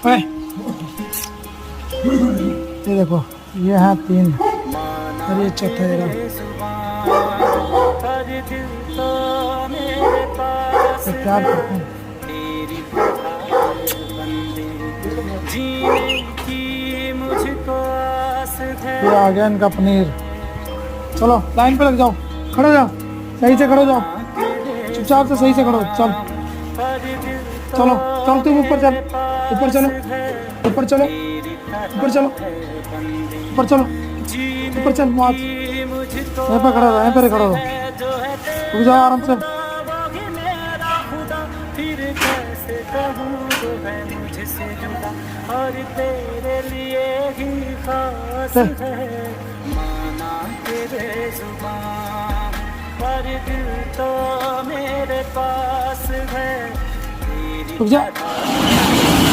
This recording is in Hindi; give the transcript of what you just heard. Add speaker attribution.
Speaker 1: ओए, ये देखो, ये है 3 और ये चौथा है। तो प्यार करते हैं। ये आ गया इनका पनीर। चलो लाइन पे लग जाओ, खड़े हो जाओ, सही से खड़े हो जाओ, चुपचाप से सही से खड़ो। चल चलो चल, तुम ऊपर चल, ऊपर चलो, ऊपर चलो, ऊपर चलो, ऊपर चलो, ऊपर चल। मात यहीं पे खड़ा रहो, यहीं पे खड़ा रहो, रुक जाओ आराम से।
Speaker 2: और तेरे लिए ही खास है, माना तेरे जुबान पर दिल तो मेरे पास है।
Speaker 1: रुक जा।